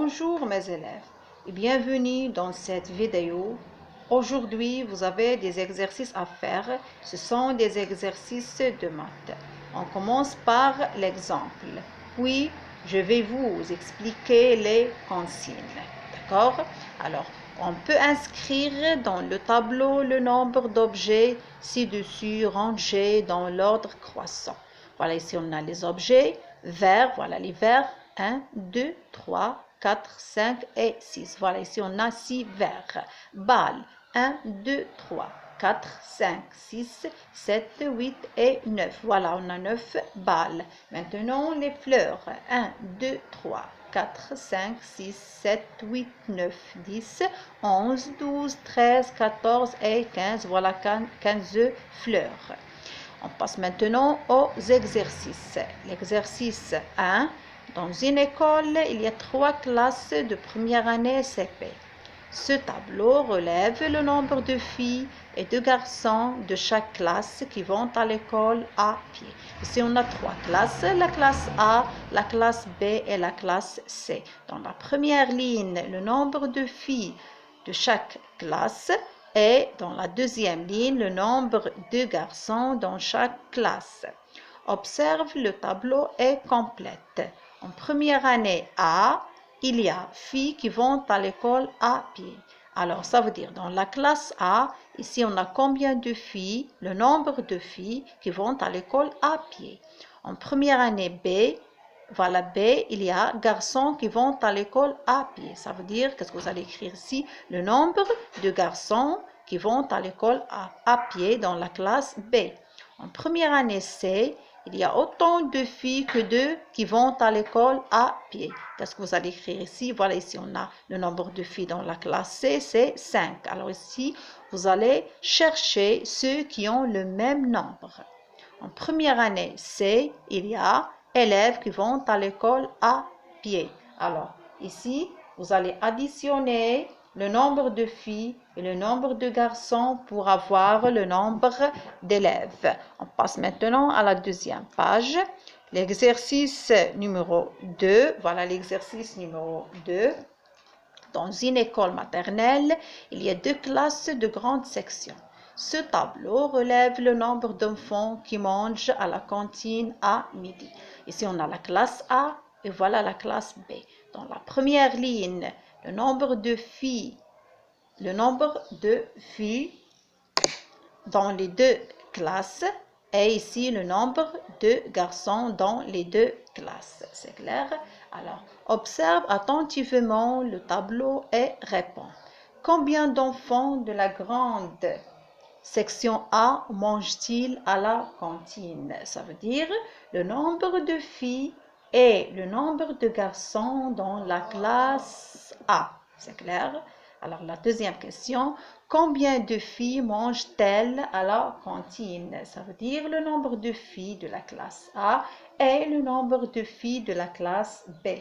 Bonjour mes élèves et bienvenue dans cette vidéo. Aujourd'hui, vous avez des exercices à faire. Ce sont des exercices de maths. On commence par l'exemple. Puis, je vais vous expliquer les consignes. D'accord? Alors, on peut inscrire dans le tableau le nombre d'objets ci-dessus rangés dans l'ordre croissant. Voilà, ici on a les objets verts. Voilà les verts. 1, 2, 3, 4, 5 et 6. Voilà, ici on a 6 verres. Balles. 1, 2, 3, 4, 5, 6, 7, 8 et 9. Voilà, on a 9 balles. Maintenant, les fleurs. 1, 2, 3, 4, 5, 6, 7, 8, 9, 10, 11, 12, 13, 14 et 15. Voilà 15 fleurs. On passe maintenant aux exercices. L'exercice 1. Dans une école, il y a 3 classes de première année CP. Ce tableau relève le nombre de filles et de garçons de chaque classe qui vont à l'école à pied. Ici, on a 3 classes, la classe A, la classe B et la classe C. Dans la première ligne, le nombre de filles de chaque classe et dans la deuxième ligne, le nombre de garçons dans chaque classe. Observe, le tableau est complet. En première année A, il y a filles qui vont à l'école à pied. Alors, ça veut dire dans la classe A, ici on a combien de filles, le nombre de filles qui vont à l'école à pied. En première année B, voilà B, il y a garçons qui vont à l'école à pied. Ça veut dire, qu'est-ce que vous allez écrire ici? Le nombre de garçons qui vont à l'école à pied dans la classe B. En première année C, il y a autant de filles que de qui vont à l'école à pied. Qu'est-ce que vous allez écrire ici? Voilà, ici on a le nombre de filles dans la classe C, c'est 5. Alors ici, vous allez chercher ceux qui ont le même nombre. En première année C, il y a élèves qui vont à l'école à pied. Alors ici, vous allez additionner le nombre de filles et le nombre de garçons pour avoir le nombre d'élèves. On passe maintenant à la deuxième page. L'exercice numéro 2. Voilà l'exercice numéro 2. Dans une école maternelle, il y a 2 classes de grande section. Ce tableau relève le nombre d'enfants qui mangent à la cantine à midi. Ici, on a la classe A et voilà la classe B. Dans la première ligne, le nombre de filles dans les 2 classes et ici le nombre de garçons dans les 2 classes. C'est clair? Alors, observe attentivement le tableau et réponds. Combien d'enfants de la grande section A mangent-ils à la cantine? Ça veut dire le nombre de filles et le nombre de garçons dans la classe A. C'est clair? Alors, la deuxième question, combien de filles mangent-elles à la cantine? Ça veut dire le nombre de filles de la classe A et le nombre de filles de la classe B.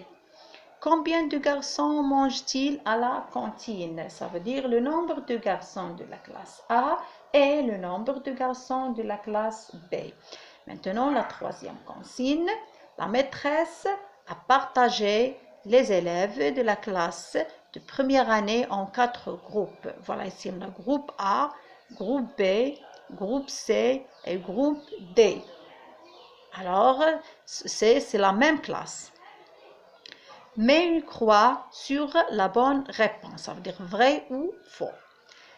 Combien de garçons mangent-ils à la cantine? Ça veut dire le nombre de garçons de la classe A et le nombre de garçons de la classe B. Maintenant, la troisième consigne. La maîtresse a partagé les élèves de la classe de première année en 4 groupes. Voilà, ici on a groupe A, groupe B, groupe C et groupe D. Alors, c'est la même classe. Mets une croix sur la bonne réponse. Ça veut dire vrai ou faux.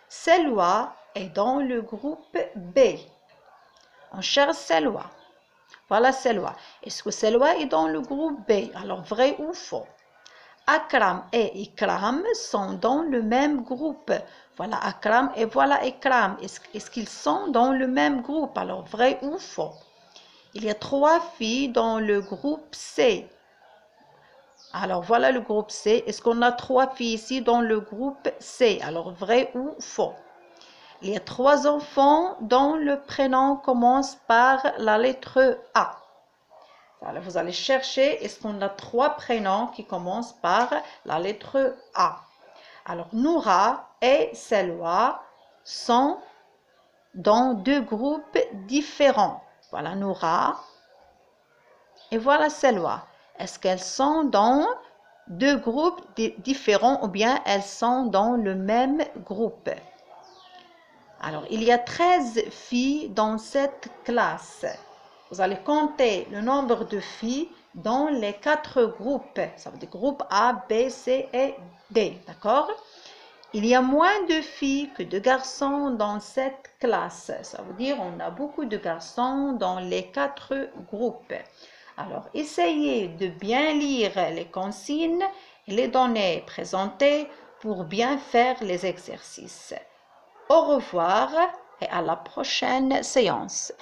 Selwa est dans le groupe B. On cherche Selwa. Voilà Selwa. Est-ce que Selwa est dans le groupe B? Alors vrai ou faux? Akram et Ikram sont dans le même groupe. Voilà Akram et voilà Ikram. Est-ce qu'ils sont dans le même groupe? Alors vrai ou faux? Il y a 3 filles dans le groupe C. Alors voilà le groupe C. Est-ce qu'on a 3 filles ici dans le groupe C? Alors vrai ou faux? Il y a 3 enfants dont le prénom commence par la lettre A. Alors vous allez chercher, est-ce qu'on a 3 prénoms qui commencent par la lettre A? Alors Noura et Selwa sont dans 2 groupes différents. Voilà Noura et voilà Selwa. Est-ce qu'elles sont dans deux groupes différents ou bien elles sont dans le même groupe. Alors, il y a 13 filles dans cette classe. Vous allez compter le nombre de filles dans les 4 groupes. Ça veut dire groupe A, B, C et D. D'accord? Il y a moins de filles que de garçons dans cette classe. Ça veut dire on a beaucoup de garçons dans les 4 groupes. Alors, essayez de bien lire les consignes et les données présentées pour bien faire les exercices. Au revoir et à la prochaine séance.